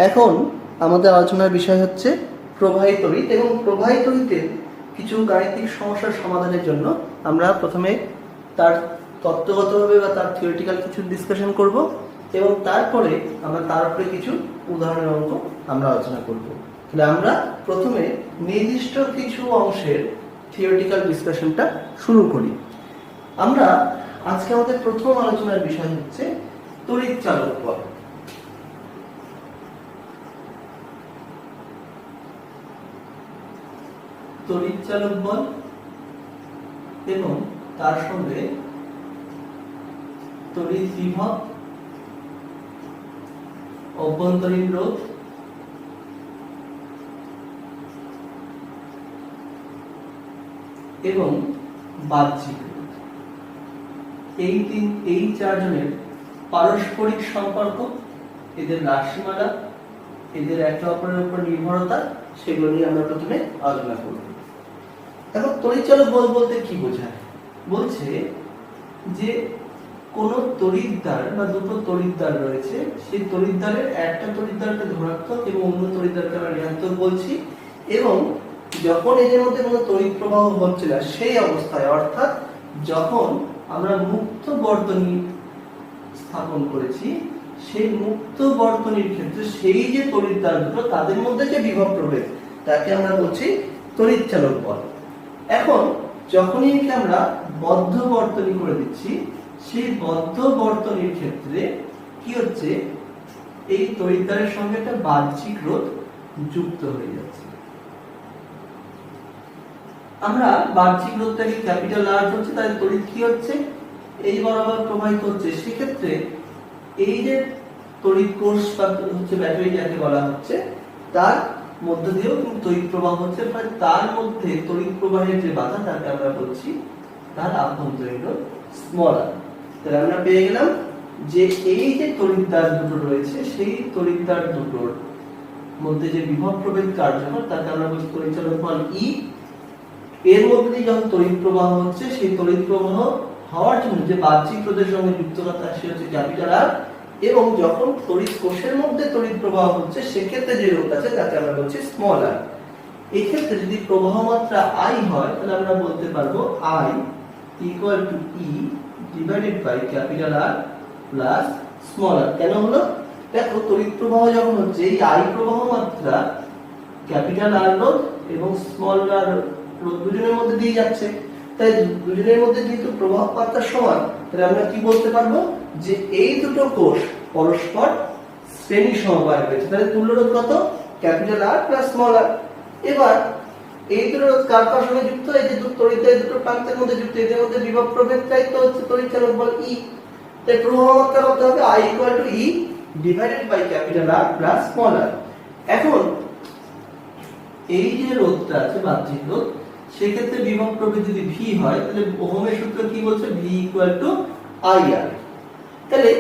এখন আমাদের আলোচনার বিষয় হচ্ছে প্রবাহী তড়িৎ, এবং প্রবাহী তড়িতের কিছু গাণিতিক সমস্যার সমাধানের জন্য আমরা প্রথমে তার তত্ত্বগতভাবে বা তার থিওরিটিক্যাল কিছু ডিসকাশন করব, এবং তারপরে আমরা তার উপরে কিছু উদাহরণের অঙ্ক আমরা আলোচনা করব। তাহলে আমরা প্রথমে নির্দিষ্ট কিছু অংশের থিওরিটিক্যাল ডিসকাশনটা শুরু করি। আমরা আজকে আমাদের প্রথম আলোচনার বিষয় হচ্ছে তড়িৎ চালক বল। তড়িৎ চালক বল এবং তার সঙ্গে তড়িৎ বিভব, অভ্যন্তরীণ রোধ এবং বাহ্যিক রোধ, এই চারজনের পারস্পরিক সম্পর্ক, এদের রাশিমালা, এদের একে অপরের উপর নির্ভরতা, সেগুলো নিয়ে আমরা প্রথমে আলোচনা করব। এখন তড়িৎচালক বল বলতে কি বোঝায়? বলছে যে কোন তড়িৎদ্বার বা দুটো তড়িৎদ্বার রয়েছে, সেই তড়িৎদ্বারের একটা তড়িৎদ্বারকে ধনাত্মক এবং অন্য তড়িৎদ্বারকে আমরা ঋণাত্মক বলছি, এবং যখন এদের মধ্যে কোনো তড়িৎ প্রবাহ হচ্ছে না সেই অবস্থায়, অর্থাৎ যখন আমরা মুক্ত বর্তনী স্থাপন করেছি, সেই মুক্ত বর্তনীর ক্ষেত্রে সেই যে তড়িৎদ্বার দুটো তাদের মধ্যে যে বিভব প্রভেদ, তাকে আমরা বলছি তড়িৎচালক বল। এখন যখনই আমরা বদ্ধ বর্তনী করে দিচ্ছি, সেই বদ্ধ বর্তনীর ক্ষেত্রে কি হচ্ছে, এই তড়িৎদ্বারের সঙ্গে একটা বাহ্যিক রোধ যুক্ত হয়ে যাচ্ছে। আমরা বাহ্যিক রোধটাকে ক্যাপিটাল আর হচ্ছে, তাহলে তড়িৎ কি হচ্ছে, এই বরাবর প্রবাহিত হচ্ছে। সেক্ষেত্রে এই যে তড়িৎ কোষ বা হচ্ছে ব্যাটারি যাকে বলা হচ্ছে, তার মধ্য দিয়েও কিন্তু তড়িৎ প্রবাহ হচ্ছে, ফলে তার মধ্যে তড়িৎ প্রবাহের যে বাধা, তাকে আমরা বলছি তার আভ্যন্তরীণ রোধ স্মল আর। তাহলে আমরা পেয়ে গেলাম যে এই যে তড়িৎদ্বার দুটো রয়েছে, সেই তড়িৎদ্বার দুটোর মধ্যে যে বিভব প্রভেদ কার্যকর, তাকে আমরা বলছি তড়িৎচালক বল ই। এর মধ্যে দিয়ে যখন তড়িৎ প্রবাহ হচ্ছে, সেই তড়িৎ প্রবাহ হওয়ার জন্য যে বাহ্যিক রোধের সঙ্গে যুক্ততা, সে হচ্ছে ক্যাপিটাল আর। এবং যখন তড়িৎ কোষের মধ্যে তড়িৎ প্রবাহ হচ্ছে, সেক্ষেত্রে যে রোধ আছে তাকে আমরা বলছি স্মল আর। এই ক্ষেত্রে যদি প্রবাহ মাত্রা আই হয়, তাহলে আমরা বলতে পারবো I equal to E divided by capital R plus small R. কেন হলো? দেখো, তড়িৎ প্রবাহ যখন হচ্ছে, এই আই প্রবাহ মাত্রা ক্যাপিটাল আর রোধ এবং স্মল আর রোধ দুজনের মধ্যে দিয়ে যাচ্ছে, তাই দুজনের মধ্যে যেহেতু প্রবাহ মাত্রা সমান, তাহলে আমরা কি বলতে পারবো যে এই দুটো কোষ পরস্পর শ্রেণী সমবায় রয়েছে। তাহলে তুল্য রোধ কত? ক্যাপিটাল আর প্লাস স্মল আর। এবার এই দুটো রোধ কার কার সঙ্গে যুক্ত? এই যে তড়িতের দুটো প্রান্তের মধ্যে যুক্ত, এদের মধ্যে বিভব প্রভেদটাই তো হচ্ছে তড়িৎচালক বল ই। তাই প্রবাহ মাত্রা কত হবে? I equal to E divided by capital R plus small R. এখন এই যে রোধটা আছে বাহ্যিক রোধ, সেক্ষেত্রে বিভব প্রভেদ যদি ভি হয়, তাহলে ওহমের সূত্র কি বলছে? ভি ইকুয়াল টু আই আর। তাহলে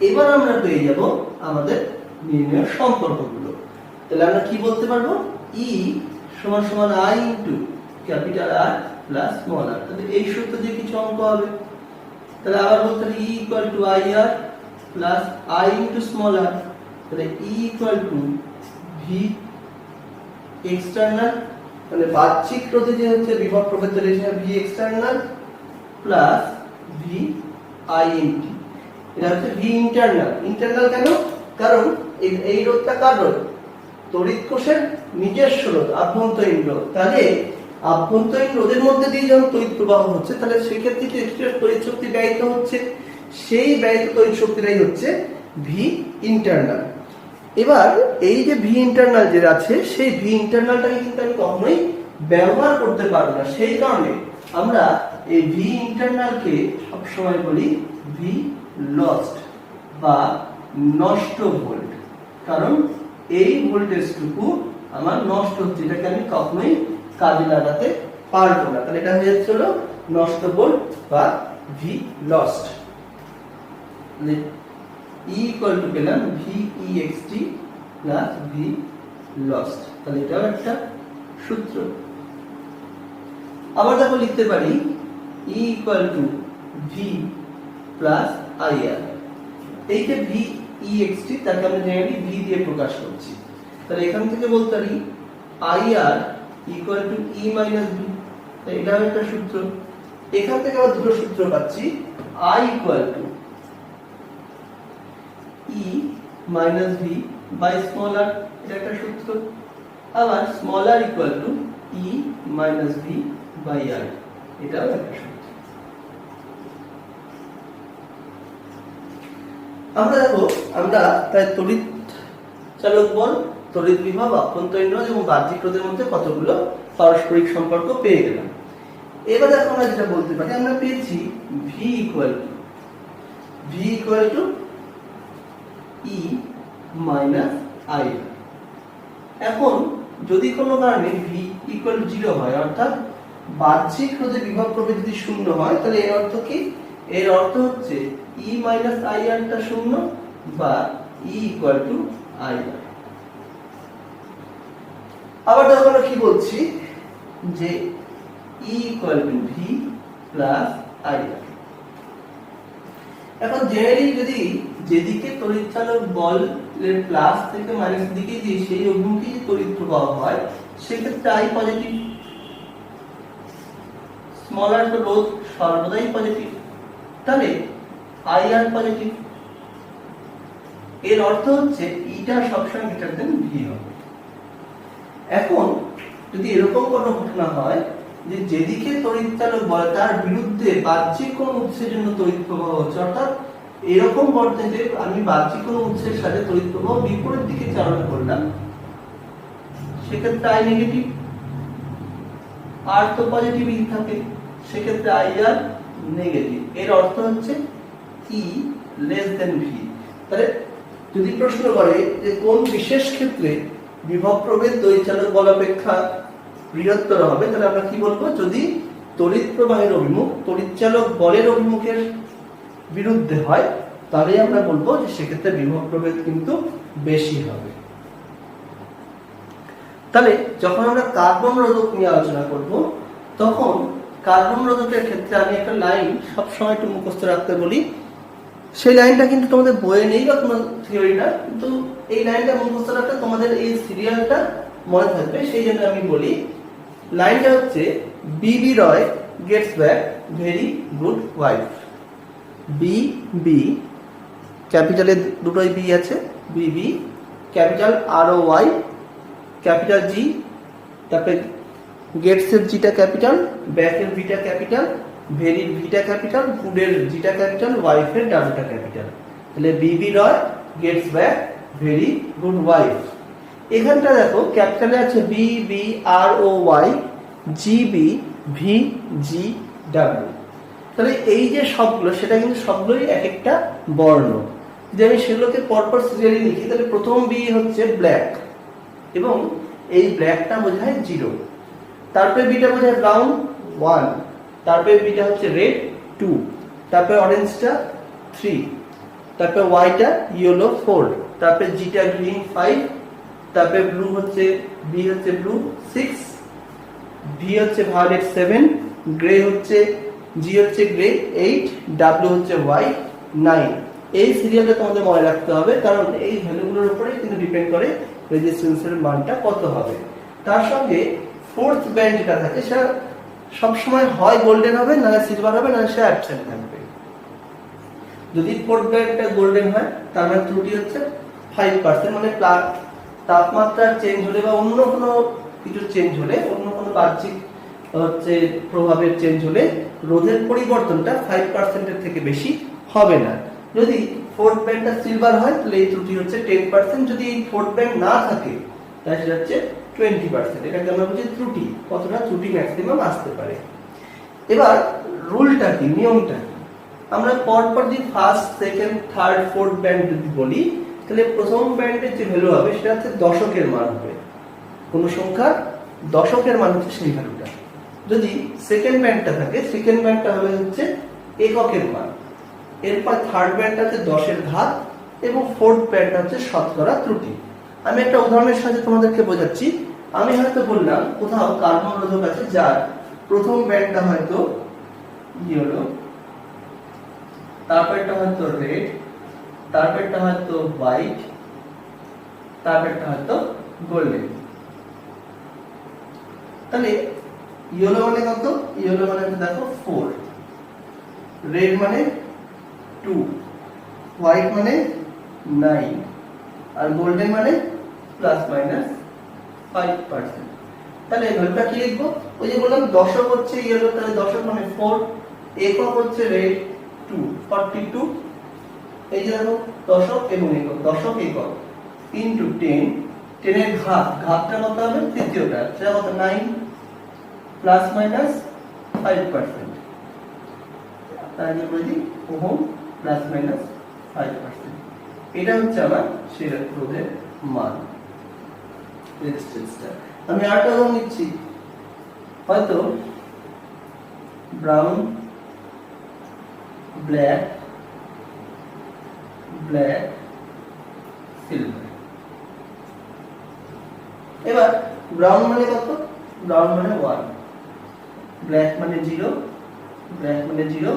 এবার আমরা পেয়ে যাব আমাদের নির্ণয়ের সম্পর্কগুলো। তাহলে আমরা কি বলতে পারবো? ই সমান সমান I into capital R plus small R. তাহলে এই সূত্র দিয়ে কিছু অঙ্ক হবে। তাহলে আবার বলতে পারি E equal to I R plus I into small R. তাহলে E equal to V external, মানে বাহ্যিক রোধে যে হচ্ছে বিভব প্রভেদ রয়েছে, V external plus V I ইনটি। এটা হচ্ছে ভি ইন্টারনাল। ইন্টারনাল কেন? কারণ এই রোধটা কার রোধ? তড়িৎ কোষের নিজস্ব রোধ, আভ্যন্তরীণ রোধ। তাহলে আভ্যন্তরীণ রোধের মধ্যে দিয়ে যখন তড়িৎ প্রবাহ হচ্ছে, তাহলে সেক্ষেত্রে কি এক্সট্রা তড়িৎ শক্তি ব্যয়িত হচ্ছে, সেই ব্যয়িত তড়িৎ শক্তিটাই হচ্ছে ভি ইন্টারনাল। এবার এই যে ভি ইন্টারনাল যে আছে, সেই ভি ইন্টারনালটাকে কিন্তু আমি কখনোই ব্যবহার করতে পারবো না। সেই কারণে আমরা এই ভি ইন্টারনালকে সবসময় বলি ভি লস্ট বা নষ্ট ভোল্ট, কারণ এই ভোল্টেজটুকু আমার নষ্ট হচ্ছে, এটাকে আমি কখনোই কাজে লাগাতে পারবো না। তাহলে এটা হয়ে যাচ্ছে হলো নষ্ট ভোল্ট বা V lost. E equal to পেলাম VEXT plus V lost। তাহলে এটাও একটা সূত্র। আবার দেখো লিখতে পারি E equal to V plus IR। এই যে V EXT, তাকে আমরা জেনারেলি V দিয়ে প্রকাশ করছি। তাহলে এখান থেকে বলতে পারি IR equal to E minus V, এটা একটা সূত্র। এখান থেকে আমরা দুটো সূত্র পাচ্ছি, I equal to E minus V by small r, এটা একটা সূত্র। আবার small r equal to E minus V by r, এটাও একটা সূত্র। আমরা দেখো আমরা তাই তড়িৎ চালক বল, তড়িৎ বিভব, অভ্যন্তরীণ রোধ এবং বাহ্যিক রোধের মধ্যে কতগুলো পারস্পরিক সম্পর্ক পেয়ে গেলাম। এবার দেখো আমরা যেটা বলতে পারি, আমরা পেয়েছি V equal to E minus I। এখন যদি কোনো কারণে V ইকুয়াল টু 0 হয়, অর্থাৎ বাহ্যিক রোধে বিভব প্রভেদ যদি শূন্য হয়, তাহলে এর অর্থ কি? এর অর্থ হচ্ছে E মাইনাস IR টা শূন্য বা E ইকুয়াল টু IR। আবার দেখো আমরা কি বলছি, যে E equal to V plus IR। এখন জেনারেলি যদি যেদিকে তড়িৎ চালক বলের প্লাস থেকে মাইনাস দিকে যে সেই অভিমুখে তড়িৎ প্রবাহ হয়, সেক্ষেত্রে I পজিটিভ, স্মল r তো রোধ সর্বদাই পজিটিভ, তাহলে IR পজিটিভ। এর অর্থ হচ্ছে ইটা সবসময় গ্রেটার দেন V হবে। এখন যদি এরকম কোনো ঘটনা হয় যে যেদিকে তড়িৎ চালক বল তার বিরুদ্ধে বাহ্যিক কোনো উৎসের জন্য তড়িৎ প্রবাহ হচ্ছে, অর্থাৎ এরকম বলতে যে আমি বাহ্যিক কোনো উৎসের সাথে তড়িৎ প্রবাহ বিপরীত দিকে চালনা করলাম, সেক্ষেত্রে I নেগেটিভ, R তো পজিটিভই থাকে, সেক্ষেত্রে IR নেগেটিভ। এর অর্থ হচ্ছে E লেস দেন V। তাহলে যদি প্রশ্ন করে যে কোন বিশেষ ক্ষেত্রে বিভব প্রভেদ তড়িৎ চালক বল অপেক্ষা বৃহত্তর হবে, তাহলে আমরা কি বলবো? যদি তড়িৎ প্রবাহের অভিমুখ তড়িৎ চালক বলের অভিমুখের বিরুদ্ধে হয়, তাহলে আমরা বলবো যে সেক্ষেত্রে বিভব প্রভেদ কিন্তু বেশি হবে। তাহলে যখন আমরা কার্বন রোধক নিয়ে আলোচনা করব, তখন কার্বন রোধকের ক্ষেত্রে আমি একটা লাইন সবসময় একটু মুখস্থ রাখতে বলি। সেই লাইনটা কিন্তু তোমাদের বইয়ে নেই বা কোনো থিওরি না, কিন্তু এই লাইনটা মুখস্থ রাখলে তোমাদের এই সিরিয়ালটা মনে থাকবে, সেই জন্য আমি বলি। লাইনটা হচ্ছে BB Roy gets back very good wife. BB ক্যাপিটালে দুটোই B আছে, BB capital ROY, capital G, তারপরে গেটসের জিটা ক্যাপিটাল, ব্যাকের ভিটা ক্যাপিটাল, ভেরির ভিটা ক্যাপিটাল, গুডের জিটা ক্যাপিটাল, ওয়াইফের ডাবলটা ক্যাপিটাল। তাহলে BB Roy gets back very good wife. এখানটা দেখো ক্যাপিটালে আছে BB ROY GB VGW। তাহলে এই যে সবগুলো, সেটা কিন্তু সবগুলোই এক একটা বর্ণ। যদি আমি সেগুলোকে পরপর সিরিয়ালি লিখি, তাহলে প্রথম B হচ্ছে ব্ল্যাক, এবং এই ব্ল্যাকটা বোঝায় 0, তারপরে বিটা বোঝায় ব্রাউন 1, তারপরে বিটা হচ্ছে রেড 2, তারপরে অরেঞ্জটা 3, তারপরে হোয়াইটটা ইয়েলো 4, তারপরে জিটা গ্রিন 5, তারপরে ব্লু হচ্ছে B হচ্ছে ব্লু 6, V হচ্ছে ভায়োলেট 7, গ্রে হচ্ছে G হচ্ছে গ্রে 8, W হচ্ছে হোয়াইট 9। এই সিরিয়ালটা তোমাদের মনে রাখতে হবে, কারণ এই ভ্যালুগুলোর উপরে কিন্তু ডিপেন্ড করে রেজিস্ট্যান্সের মানটা কত হবে। তার সঙ্গে ফোর্থ ব্যান্ড যেটা থাকে, সেটা সবসময় হয় গোল্ডেন হবে, না সিলভার হবে, না সে অ্যাবসেন্ট থাকবে। যদি ফোর্থ ব্যান্ডটা গোল্ডেন হয়, তার মানে ত্রুটি হচ্ছে 5%, মানে তাপমাত্রা চেঞ্জ হলে বা অন্য কোনো কিছু চেঞ্জ হলে, অন্য কোনো বাহ্যিক হচ্ছে প্রভাবের চেঞ্জ হলে রোধের পরিবর্তনটা 5% এর থেকে বেশি হবে না। যদি ফোর্থ ব্যান্ডটা সিলভার হয়, তাহলে এই ত্রুটি হচ্ছে 10%। যদি এই ফোর্থ ব্যান্ড না থাকে, তাহলে সেটা হচ্ছে 20%। এটাকে আমরা বলছি ত্রুটি, কতটা ত্রুটি ম্যাক্সিমাম আসতে পারে। এবার রুলটা কি, নিয়মটা কি? আমরা পরপর যদি first, second, third, fourth band যদি বলি, তাহলে প্রথম ব্যান্ডের যে ভ্যালু হবে সেটা হচ্ছে দশকের মান হবে, কোন সংখ্যা দশকের মান হচ্ছে সেই ভ্যালুটা। যদি সেকেন্ড ব্যান্ডটা থাকে, সেকেন্ড ব্যান্ডটা হবে হচ্ছে এককের মান। এরপর থার্ড ব্যান্ডটা হচ্ছে 10 এর ঘাত, এবং ফোর্থ ব্যান্ডটা হচ্ছে শতকরা ত্রুটি। আমি একটা উদাহরণের সাথে তোমাদেরকে বোঝাচ্ছি। আমি হয়তো বললাম কোথাও কার্বন রোধক আছে যার প্রথম ব্যান্ডটা হয়তো ইয়েলো, তারপরটা হয়তো রেড, তারপরটা হয়তো হোয়াইট, তারপরটা হয়তো গোল্ডেন। তাহলে ইয়েলো মানে কত? ইয়েলো মানে দেখো 4, রেড মানে 2, হোয়াইট মানে 9, আর গোল্ডেন মানে প্লাস মাইনাস 5%। তাহলে ভ্যালুটা কি লিখবো? ওই যে বললাম দশক হচ্ছে ইয়েলো, তাহলে দশক মানে 4, একক হচ্ছে রেড 2, 42। এই যে দেখো দশক এবং একক, দশক একক ইনটু 10, 10 এর ঘাতটা কত হবে? তৃতীয়টা, সেটা কত? 9 প্লাস মাইনাস 5%। তাহলে বলে দিই ওহম প্লাস মাইনাস 5%। এটা হচ্ছে আমার সেই রোধের মান, রেজিস্ট্যান্সটা। আমি আরেকটা উদাহরণ নিচ্ছি, হয়তো ব্রাউন, ব্ল্যাক, ব্ল্যাক, সিলভার। এবার ব্রাউন মানে কত? ব্রাউন মানে 1, ব্ল্যাক মানে 0, ব্ল্যাক মানে 0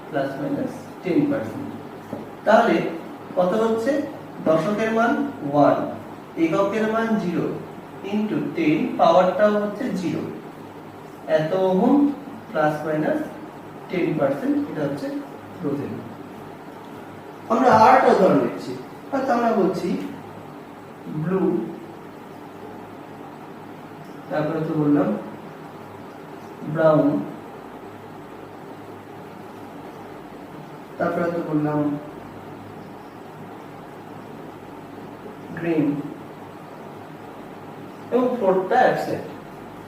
প্লাস মাইনাস 10%। তাহলে কত হচ্ছে? দশকের মান 1, এককের মান 0 ইনটু 10, পাওয়ারটাও হচ্ছে 0, এত ওহম প্লাস মাইনাস 10%। এটা হচ্ছে রোধের। আমরা আরেকটা উদাহরণ নিচ্ছি, হয়তো আমরা বলছি ব্লু, তারপরে তো বললাম ব্রাউন, তারপরে তো বললাম গ্রিন, এবং ফোর্থটা অ্যাবসেন্ট।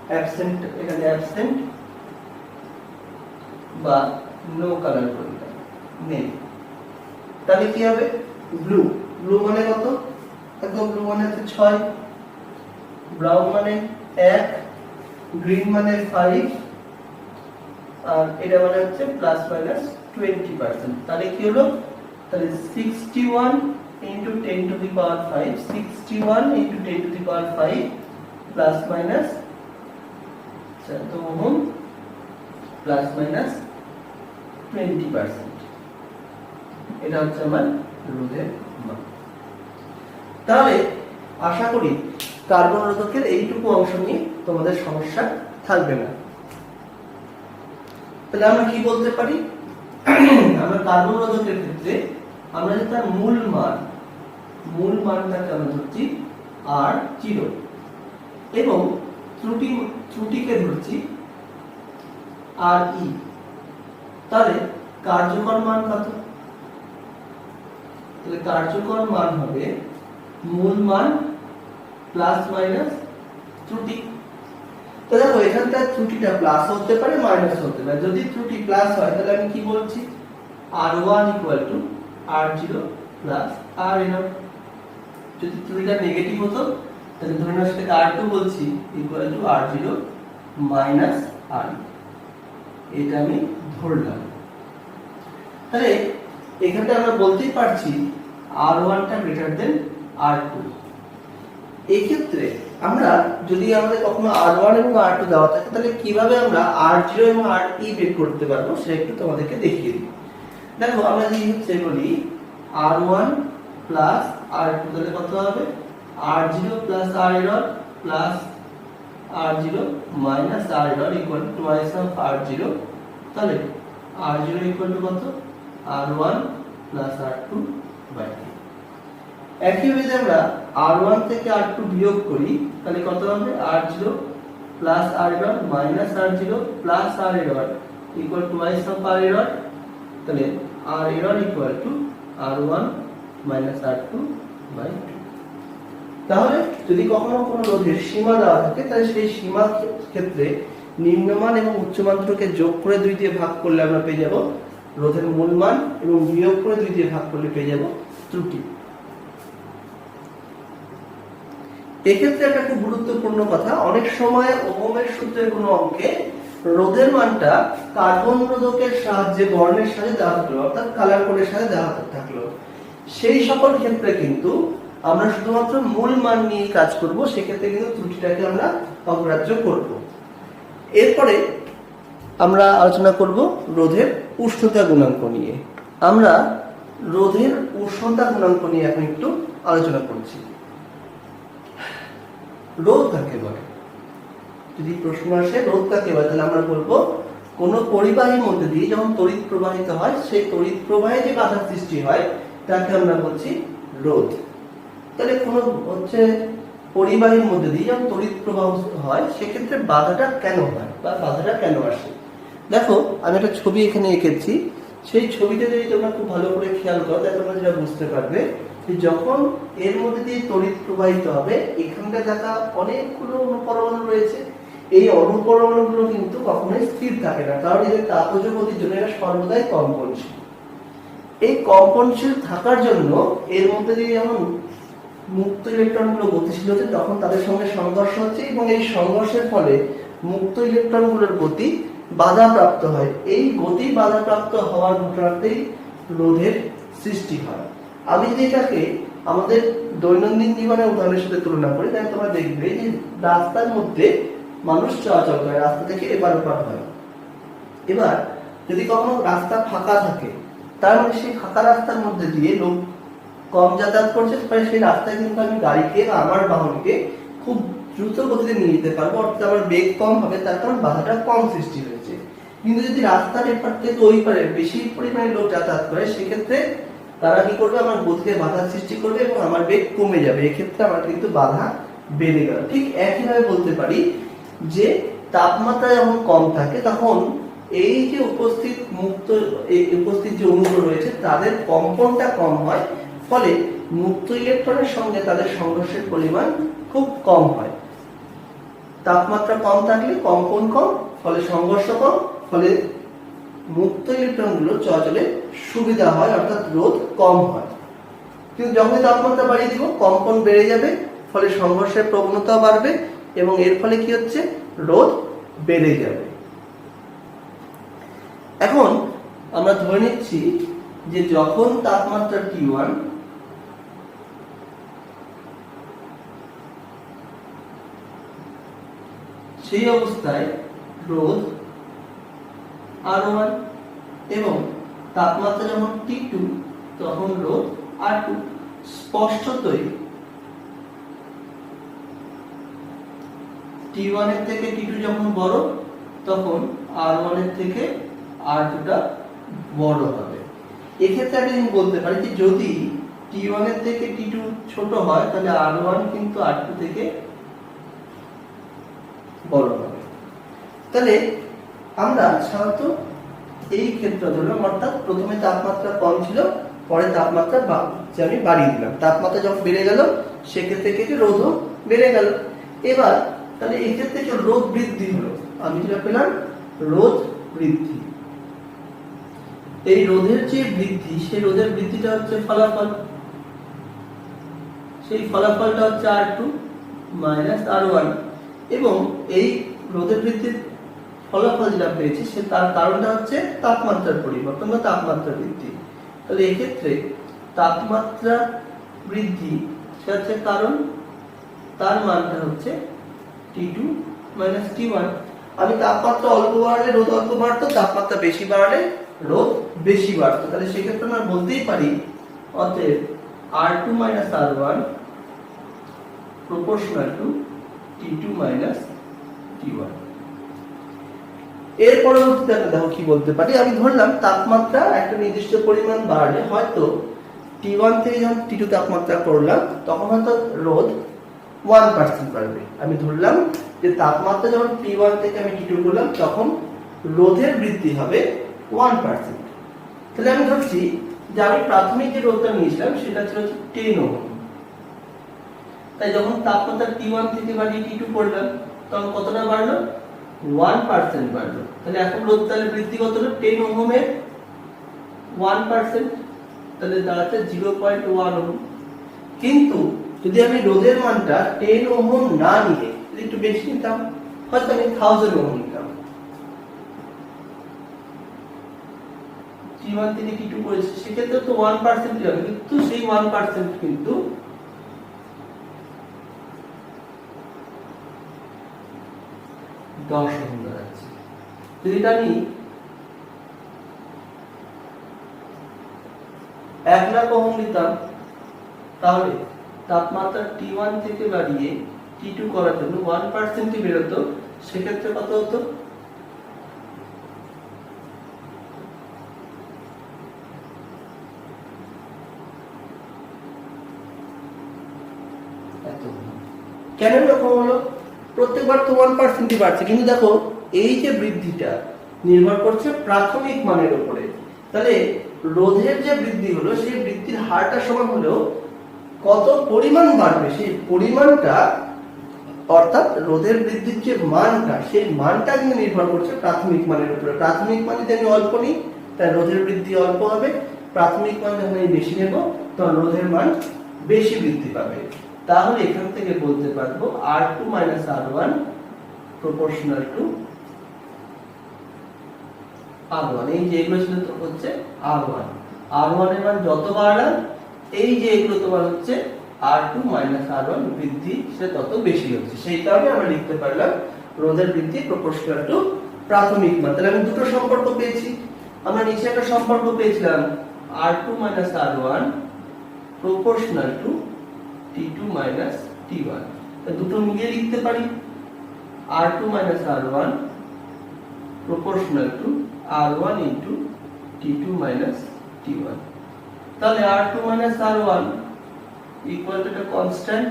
অ্যাবসেন্ট এখানে অ্যাবসেন্ট বা নো কালার করলাম, নেই। তাহলে কি হবে? ব্লু, ব্লু মানে কত? একদম ব্লু মানে হচ্ছে 6, ব্রাউন মানে 1, গ্রিন মানে 5, আর এটা মানে হচ্ছে প্লাস মাইনাস 20%। তাহলে কি হলো? তাহলে 61 into 10 to the power 5, 61 into 10 to the power 5 plus minus তো ওহম প্লাস মাইনাস 20%। এটা হচ্ছে আমার রোধের মান। তাহলে আশা করি কার্বন রোধকের এইটুকু অংশ নিয়ে তোমাদের সমস্যা থাকবে না। তাহলে আমরা কি বলতে পারি? আমরা কার্বন রোধকের ক্ষেত্রে আমরা যে তার মূল মানটাকে আমরা ধরছি R0 এবং ত্রুটিকে ধরছি RE। তাহলে কার্যকর মান কত? তাহলে কার্যকর মান হবে মূল মান প্লাস মাইনাস ত্রুটি। তো দেখো এখানকার ত্রুটিটা প্লাস হতে পারে, মাইনাস হতে পারে। যদি ত্রুটি প্লাস হয় তাহলে আমি কি বলছি? R1 R0 plus R0। যদি ত্রুটিটা নেগেটিভ হতো তাহলে ধরে নাও সেটাকে R2 বলছি R0 মাইনাস RE। এটা আমি ধরলাম। তাহলে এখানে আমরা বলতেই পারছি R1 টা গ্রেটার দেন R2। এই ক্ষেত্রে আমরা যদি আমাদের কখনো R1 এবং R2 দেওয়া থাকে তাহলে কিভাবে আমরা R0 এবং RE বের করতে পারবো সেটা একটু তোমাদেরকে দেখিয়ে দিই। দেখো আমরা যদি হচ্ছে বলি R1 প্লাস R2 তাহলে কত হবে? R0 plus R0 plus R0 minus R0 equal to twice of R0। তাহলে R0 ইকুয়াল টু কত? R1 plus R2 by 2। একইভাবে আমরা R1 থেকে R2 বিয়োগ করি তাহলে কত হবে? R0 plus R0 minus R0 plus R0 equal to twice of R0। তাহলে R0 equal to R1 minus R2 by 2। তাহলে যদি কখনো কোনো রোধের সীমা দেওয়া থাকে তাহলে সেই সীমা ক্ষেত্রে নিম্নমান এবং উচ্চমান দুটোকে যোগ করে 2 দিয়ে ভাগ করলে আমরা পেয়ে যাব রোধের মূল মান, এবং বিয়োগ করে 2 দিয়ে ভাগ করলে পেয়ে যাব ত্রুটি। এক্ষেত্রে একটা খুব গুরুত্বপূর্ণ কথা, অনেক সময় ওহমের সূত্রের কোনো অঙ্কে রোধের মানটা কার্বন রোধকের সাহায্যে বর্ণের সাথে দেওয়া থাকলো, অর্থাৎ কালার কোডের সাথে দেওয়া থাকলো, সেই সকল ক্ষেত্রে কিন্তু আমরা শুধুমাত্র মূল মান নিয়ে কাজ করব। সেক্ষেত্রে কিন্তু ত্রুটিটাকে আমরা অগ্রাহ্য করব। এরপরে আমরা আলোচনা করব রোধের উষ্ণতা গুণাঙ্ক নিয়ে। আমরা রোধের উষ্ণতা গুণাঙ্ক নিয়ে এখন একটু আলোচনা করছি। রোধ কাকে বলে? যদি প্রশ্ন আসে রোধ কাকে বলে, তাহলে আমরা বলবো কোন পরিবাহীর মধ্যে দিয়ে যখন তড়িৎ প্রবাহিত হয়, সেই তড়িৎ প্রবাহে যে বাধার সৃষ্টি হয় তাকে আমরা বলছি রোধ। তাহলে কোন পরিবাহীর মধ্যে দিয়ে যখন তড়িৎ প্রবাহ হয়, সেক্ষেত্রে বাধাটা কেন হয় বা বাধাটা কেন আসে? দেখো, আমি একটা ছবি এখানে এঁকেছি। সেই ছবিতে যদি তোমরা খুব ভালো করে খেয়াল করো, তাহলে তোমরা যেটা বুঝতে পারবে যে যখন এর মধ্যে দিয়ে তড়িৎ প্রবাহিত হবে, এখানটা দেখা অনেকগুলো অনুপরমাণু রয়েছে। এই অনুপরমাণুগুলো কিন্তু কখনোই স্থির থাকে না, কারণ এদের তাপজ গতির জন্য এরা সর্বদাই কম্পনশীল। এই কম্পনশীল থাকার জন্য এর মধ্যে দিয়ে যখন মুক্ত ইলেকট্রনগুলো গতিশীল হচ্ছে, তখন তাদের সঙ্গে সংঘর্ষ হচ্ছে এবং এই সংঘর্ষের ফলে মুক্ত ইলেকট্রনগুলোর গতি বাধাপ্রাপ্ত হয়। এই গতি বাধাপ্রাপ্ত হওয়ার ঘটনাতেই রোধের সৃষ্টি হয়। আমি যদি এটাকে আমাদের দৈনন্দিন জীবনের উদাহরণের সাথে তুলনা করি, তাহলে তোমরা দেখবে যে রাস্তার মধ্যে মানুষ চলাচল করে, রাস্তা থেকে এপার ওপার হয়। এবার যদি কখনো রাস্তা ফাঁকা থাকে, তার মানে সেই ফাঁকা রাস্তার মধ্যে দিয়ে লোক কম যাতায়াত করছে, তাহলে সেই রাস্তায় কিন্তু আমি গাড়িকে বা আমার বাহনকে খুব দ্রুত গতিতে নিয়ে যেতে পারবো, অর্থাৎ আমার বেগ কম হবে, তার কারণ বাধাটা কম সৃষ্টি হয়েছে। কিন্তু যদি রাস্তার এপার থেকে ওই পারে বেশি পরিমাণে লোক যাতায়াত করে, সেক্ষেত্রে তারা কি করবে, আমার গতিতে বাধা সৃষ্টি করবে এবং আমার বেগ কমে যাবে। এক্ষেত্রে আমার কিন্তু বাধা বেড়ে গেল। ঠিক একইভাবে বলতে পারি যে তাপমাত্রা যখন কম থাকে, তখন এই যে উপস্থিত যে অণুগুলো রয়েছে তাদের কম্পনটা কম হয়, ফলে মুক্ত ইলেকট্রনের সঙ্গে তাদের সংঘর্ষের পরিমাণ খুব কম হয়। তাপমাত্রা কম থাকলে কম্পন কম, ফলে সংঘর্ষ কম, ফলে মুক্ত ইলেকট্রনগুলো চলাচলে সুবিধা হয়, অর্থাৎ রোধ কম হয়। কিন্তু যখন তাপমাত্রা বাড়িয়ে দিব, কম্পন বেড়ে যাবে, ফলে সংঘর্ষের প্রবণতা বাড়বে এবং এর ফলে কি হচ্ছে, রোধ বেড়ে যাবে। এখন আমরা ধরে নিচ্ছি যে যখন তাপমাত্রা T1 সেই অবস্থায় রোধ R1 এবং তাপমাত্রা যখন T2 তখন রোধ R2। স্পষ্টতই T1 এর থেকে T2 যখন বড়, তখন R1 এর থেকে R2 টা বড় হবে। এক্ষেত্রে আমি বলতে পারি যে যদি T1 এর থেকে T2 ছোট হয়, তাহলে R1 কিন্তু R2 থেকে বড় হবে। তাহলে আমরা সাধারণত এই ক্ষেত্রে ধরলাম, অর্থাৎ প্রথমে তাপমাত্রা কম ছিল, পরে তাপমাত্রা আমি বাড়িয়ে দিলাম। তাপমাত্রা যখন বেড়ে গেল, সেক্ষেত্রে কি রোধও বেড়ে গেল। এবার তাহলে এই ক্ষেত্রে যে রোধ বৃদ্ধি হলো, আমি যেটা পেলাম রোধ বৃদ্ধি। এই রোধের যে বৃদ্ধি, সেই রোধের বৃদ্ধিটা হচ্ছে ফলাফল। সেই ফলাফলটা হচ্ছে R2 - R1 এবং এই রোধের বৃদ্ধির ফলাফল যেটা পেয়েছি, সে তার কারণটা হচ্ছে তাপমাত্রার পরিবর্তন বা তাপমাত্রা বৃদ্ধি। তাহলে এই ক্ষেত্রে তাপমাত্রা বৃদ্ধি সে হচ্ছে কারণ, তার মানটা হচ্ছে T2 - T1। আমি তাপমাত্রা অল্প বাড়ালে রোধ অল্প বাড়তো, তাপমাত্রা বেশি বাড়ালে রোধ বেশি বাড়তো। তাহলে সেক্ষেত্রে আমরা বলতেই পারি অতএব R2 - R1 proportional to T2 - T1। এর পরবর্তীতে আমরা দেখো কি বলতে পারি। আমি ধরলাম তাপমাত্রা একটা নির্দিষ্ট পরিমাণ বাড়লে, হয়তো T1 থেকে যখন T2 তাপমাত্রা করলাম, তখন হয়তো রোধ 1% বাড়বে। আমি ধরলাম যে তাপমাত্রা যখন T1 থেকে আমি T2 করলাম, তখন রোধের বৃদ্ধি হবে 1%। তাহলে আমি ধরছি যে আমি প্রাথমিক যে রোধটা নিয়েছিলাম সেটা ছিল 10 ওহম। তাই যখন তাপমাত্রা T1 থেকে বাড়িয়ে T2 করলাম, তখন কতটা বাড়লো, 1% বাড়লো। তাহলে এখন রোধ তাহলে বৃদ্ধি কত হলো, 10 ওহমের 1%, তাহলে দাঁড়াচ্ছে 0.1 ওহম। কিন্তু যদি আমি রোধের মানটা 10 ওহম না নিয়ে যদি একটু বেশি নিতাম, হয়তো আমি 1000 ওহম নিতাম। T1 থেকে T2 করেছি, সেক্ষেত্রে তো 1% হবে, কিন্তু সেই 1% কিন্তু 10 ওহম দাঁড়াচ্ছে। যদি আমি 1 লাখ ওহম নিতাম, তাহলে তাপমাত্রা T1 থেকে বাড়িয়ে T2 করার জন্য 1% বেরোতো, সেক্ষেত্রে কত হতো? কেন এরকম হলো? প্রত্যেকবার তো 1% বাড়ছে, কিন্তু দেখো এই যে বৃদ্ধিটা নির্ভর করছে প্রাথমিক মানের উপরে। তাহলে রোধের যে বৃদ্ধি হলো সেই বৃদ্ধির হারটা সমান হলেও কত পরিমাণ বাড়বে সেই পরিমাণটা, অর্থাৎ রোধের বৃদ্ধির যে মানটা সেই মানটা কিন্তু নির্ভর করছে প্রাথমিক মানের উপরে। প্রাথমিক মান যদি আমি অল্প নিই তাহলে রোধের বৃদ্ধি অল্প হবে, প্রাথমিক মান যখন আমি বেশি নেব তখন রোধের মান বেশি বৃদ্ধি পাবে। তাহলে এখান থেকে বলতে পারবো R2 - R1 proportional to R1। এই যে এগুলো ছিল তো হচ্ছে R1, R1 এর মান যত বাড়ালাম এই যে এগুলো তোমার হচ্ছে R2 - R1 বৃদ্ধি সে তত বেশি হচ্ছে। সেই কারণে আমরা লিখতে পারলাম রোধের বৃদ্ধি proportional to প্রাথমিক মান। তাহলে আমি দুটো সম্পর্ক পেয়েছি। আমরা নিচে একটা সম্পর্ক পেয়েছিলাম R2 - R1 proportional to T2 - T1। দুটো মিলিয়ে লিখতে পারি R2 - R1 proportional to R1 into T2 - T1। তাহলে R2 - R1 equal to the constant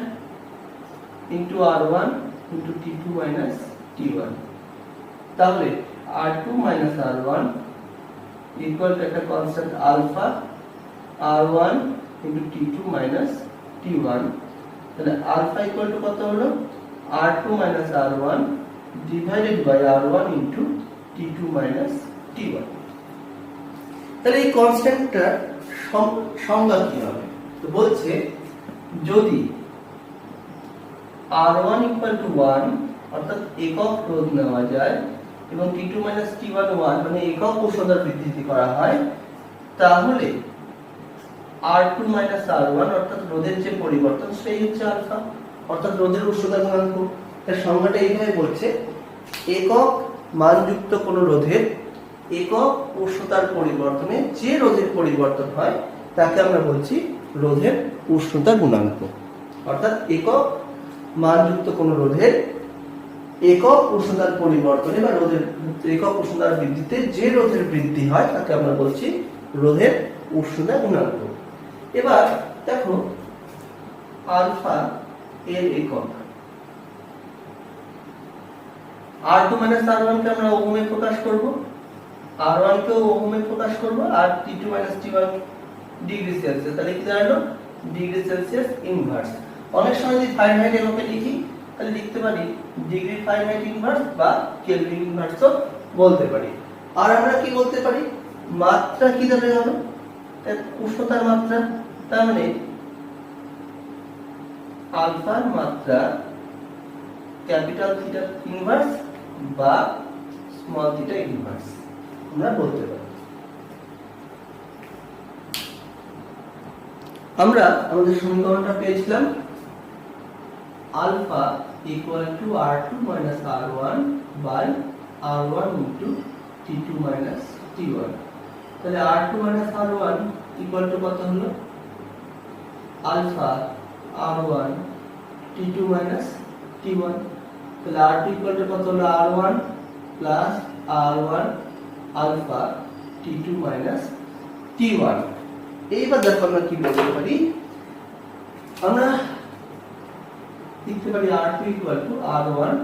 into R1 into T2 - T1। তাহলে R2 - R1 equal to the constant alpha R1 into T2 - T1। তাহলে alpha equal two কত হলো? R2 - R1 divided by R1 into T2 - T1। তাহলে এই কনস্ট্যান্টটার সংজ্ঞা কি হবে? তো বলছে যদি R1 equal to 1 অর্থাৎ একক রোধ নেওয়া যায় এবং T2 - T1 1 মানে একক উষ্ণতার বৃদ্ধি করা হয়, তাহলে R2 - R1 অর্থাৎ রোধের যে পরিবর্তন সেই হচ্ছে আলফা, অর্থাৎ রোধের উষ্ণতা গুণাঙ্ক। এর সংজ্ঞাটা এইভাবে বলছে, একক মানযুক্ত কোন রোধের একক উষ্ণতার পরিবর্তনে যে রোধের পরিবর্তন হয় তাকে আমরা বলছি রোধের উষ্ণতা গুণাঙ্ক। অর্থাৎ একক মানযুক্ত কোন রোধের একক উষ্ণতার পরিবর্তনে বা রোধের একক উষ্ণতার বৃদ্ধিতে যে রোধের বৃদ্ধি হয় তাকে আমরা বলছি রোধের উষ্ণতা গুণাঙ্ক। এবার দেখো আলফা এর একক R2 - R1 কে আমরা ওহমে প্রকাশ করব, R1 কেও ওহমে প্রকাশ করব, আর T2 - T1 ডিগ্রি সেলসিয়াস। তাহলে কি দাঁড়ালো? Degree Celsius inverse. অনেক সময় যদি ফারেনহাইট এভাবে লিখি তাহলে লিখতে পারি ডিগ্রি ফারেনহাইট ইনভার্স বা কেলভিন ইনভার্সও বলতে পারি। আর আমরা কি বলতে পারি? মাত্রা কি ধরে হবে? উষ্ণতার মাত্রা, তার মানে আলফার মাত্রা ক্যাপিটাল থিটা ইনভার্স বা স্মল থিটা ইনভার্স আমরা বলতে পারি। আমরা আমাদের সমীকরণটা পেয়েছিলাম alpha equal to R2 - R1 by R1 into T2 - T1। তাহলে R2 - R1 ইকুয়াল টু কত হলো? Alpha R1 T2 - T1। তাহলে R2 ইকুয়াল টু কত হলো? R1 plus R1 alpha T2 - T1। এইবার দেখো আমরা কি বলতে পারি, আমরা লিখতে পারি R2 equal to R1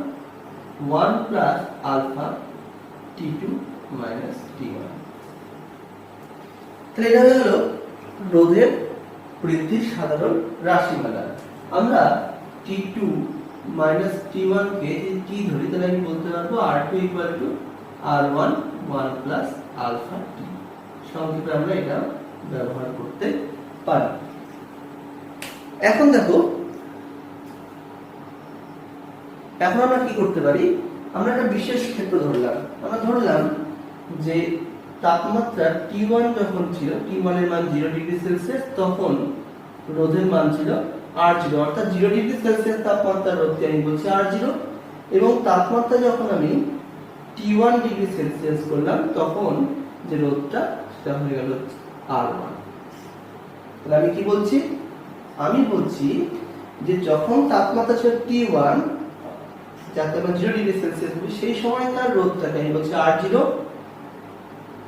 1 plus alpha T2 - T1। তাহলে এটা হলো রোধের বৃদ্ধির সাধারণ রাশিমালা। আমরা T2 - T1 কে যদি T ধরি তাহলে আমি বলতে পারবো R2 equal to R1 1 plus alpha T। সংক্ষেপে আমরা এটা ব্যবহার করতে পারি। এখন দেখো, এখন আমরা কি করতে পারি? আমরা একটা বিশেষ ক্ষেত্র ধরলাম। আমরা ধরলাম যে তাপমাত্রা T1 যখন ছিল, T1 এর মান 0 ডিগ্রি সেলসিয়াস, তখন রোধের মান ছিল R0, অর্থাৎ 0 ডিগ্রি সেলসিয়াস তাপমাত্রার রোধকে আমি বলছি R0। এবং তাপমাত্রা যখন আমি T1 ডিগ্রি সেলসিয়াস করলাম তখন যে রোধটা সেটা হয়ে গেল R1। তাহলে আমি কি বলছি, আমি বলছি যে যখন তাপমাত্রা ছিল T1 যাতে আমরা 0 ডিগ্রি সেলসিয়াস বলি, সেই সময়কার রোধটাকে আমি বলছি R0,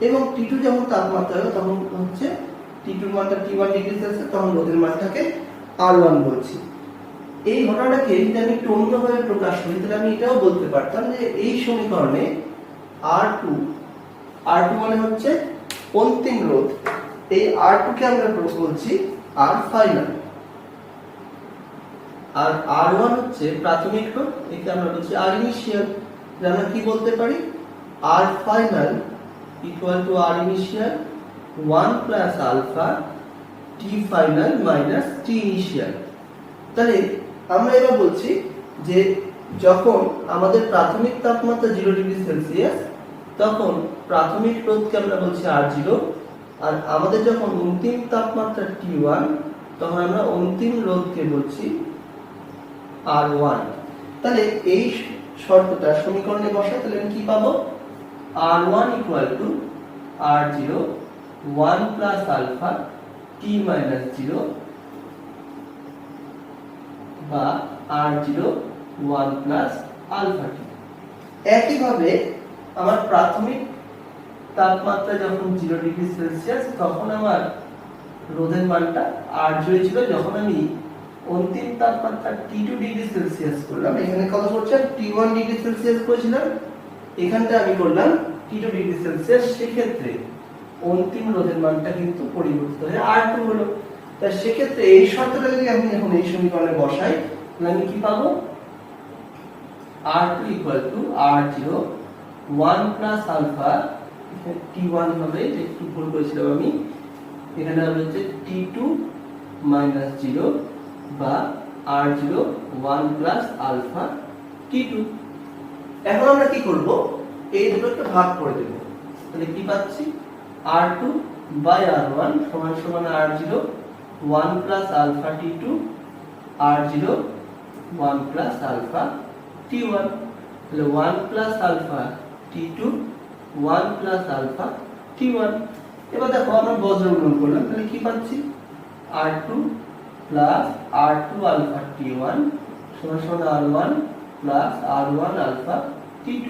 এবং T2 যখন তাপমাত্রা হবে তখন হচ্ছে T2 এর মানটা T1 ডিগ্রি সেলসিয়াস, তখন রোধের মানটাকে R1 বলছি। এই ঘটনাটাকে যদি আমি একটু অন্যভাবে প্রকাশ করি তাহলে আমি এটাও বলতে পারতাম যে এই সমীকরণে R2 মানে হচ্ছে অন্তিম রোধ, এই R2 কে আমরা বলছি R ফাইনাল, আর R1 হচ্ছে প্রাথমিক রোধ, একে আমরা বলছি R ইনিশিয়াল। আমরা কি বলতে পারি, R final equal to R initial 1 plus alpha T final minus T initial. তাহলে আমরা এবার বলছি যে যখন আমাদের প্রাথমিক তাপমাত্রা 0 ডিগ্রি সেলসিয়াস তখন প্রাথমিক রোধকে আমরা বলছি R0, আর আমাদের যখন অন্তিম তাপমাত্রা T1 তখন আমরা অন্তিম রোধকে বলছি R1। তাহলে এই শর্তটা সমীকরণে বসাই, তাহলে আমি কি পাবো, R1 equal to R0 1 plus alpha T minus 0 বা R0 1 প্লাস আলফা T। একইভাবে আমার প্রাথমিক তাপমাত্রা যখন 0 ডিগ্রি সেলসিয়াস তখন আমার রোধের মানটা R0 ছিল, যখন আমি অন্তিম তাপমাত্রা T2 ডিগ্রি সেলসিয়াস করলাম, এখানে কত করছে T1 ডিগ্রি সেলসিয়াস করেছিলাম, এখানটা আমি করলাম T2 ডিগ্রি সেলসিয়াস, সেক্ষেত্রে অন্তিম রোধের মানটা কিন্তু পরিবর্তিত হয়ে R2 হলো। তাই সেক্ষেত্রে এই শর্তটা যদি আমি এখন এই সমীকরণে বসাই তাহলে আমি কি পাবো, R2 equal to R0 1 plus alpha T1 হবে, একটু ভুল করেছিলাম আমি, এখানে হবে হচ্ছে T2 মাইনাস 0 বা R0 1 প্লাস আলফা T2। এখন আমরা কি করব, এই দুটোকে ভাগ করে দেব, তাহলে কি পাচ্ছি, R2 বাই R1 সমান সমান R0 1 plus alpha T2 R0 1 plus alpha T1। তাহলে 1 plus alpha T2 1 plus alpha T1। এবার দেখো আমরা বজ্র গুণন করলাম, তাহলে কি পাচ্ছি, R2 plus R2 alpha T1 সমান সমান R1 plus R1 alpha T2।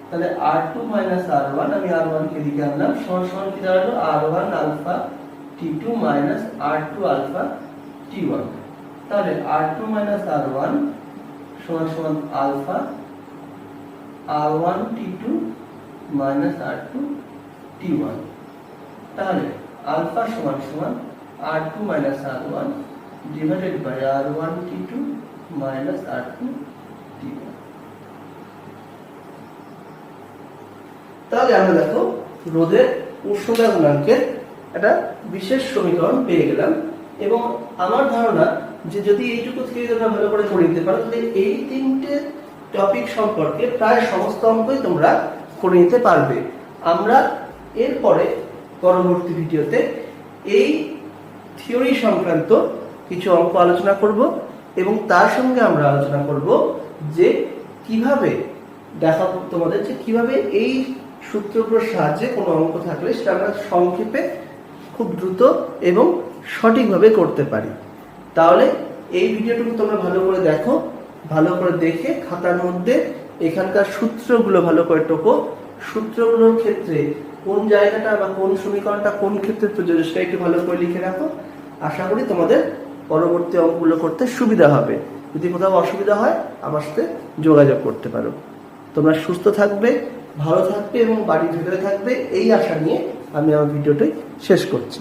তাহলে R2 মাইনাস R1, আমি R1 কে দিকে আনলাম, সমান সমান কি দাঁড়ালো, R1 alpha T2 minus R2 alpha T1। তাহলে R2 মাইনাস R1 সমান সমান alpha R1 T2 minus R2 T1। তাহলে আলফা সমান সমান R2 minus R1 divided by R1 T2 minus R2 T1। তাহলে আমরা দেখো রোধের উষ্ণতা গুণাঙ্কের একটা বিশেষ সমীকরণ পেয়ে গেলাম, এবং আমার ধারণা যে যদি এইটুকু থেকে তোমরা ভালো করে করে নিতে পারো তাহলে এই তিনটে টপিক সম্পর্কে প্রায় সমস্ত অঙ্কই তোমরা করে নিতে পারবে। আমরা এরপরে পরবর্তী ভিডিওতে এই থিওরি সংক্রান্ত কিছু অঙ্ক আলোচনা করব, এবং তার সঙ্গে আমরা আলোচনা করব যে কিভাবে দেখাবো তোমাদের যে কিভাবে এই সূত্রগুলোর সাহায্যে কোনো অঙ্ক থাকলে সেটা আমরা সংক্ষেপে খুব দ্রুত এবং সঠিকভাবে করতে পারি। তাহলে এই ভিডিওটুকু তোমরা ভালো করে দেখো, ভালো করে দেখে খাতার মধ্যে এখানকার সূত্রগুলো ভালো করে টোকো, সূত্রগুলোর ক্ষেত্রে কোন জায়গাটা বা কোন সমীকরণটা কোন ক্ষেত্রে প্রযোজ্য সেটা একটু ভালো করে লিখে রাখো। আশা করি তোমাদের পরবর্তী অঙ্কগুলো করতে সুবিধা হবে। যদি কোথাও অসুবিধা হয় আমার সাথে যোগাযোগ করতে পারো। তোমরা সুস্থ থাকবে, ভালো থাকবে এবং বাড়ির ভিতরে থাকবে, এই আশা নিয়ে আমি আমার ভিডিওটি শেষ করছি।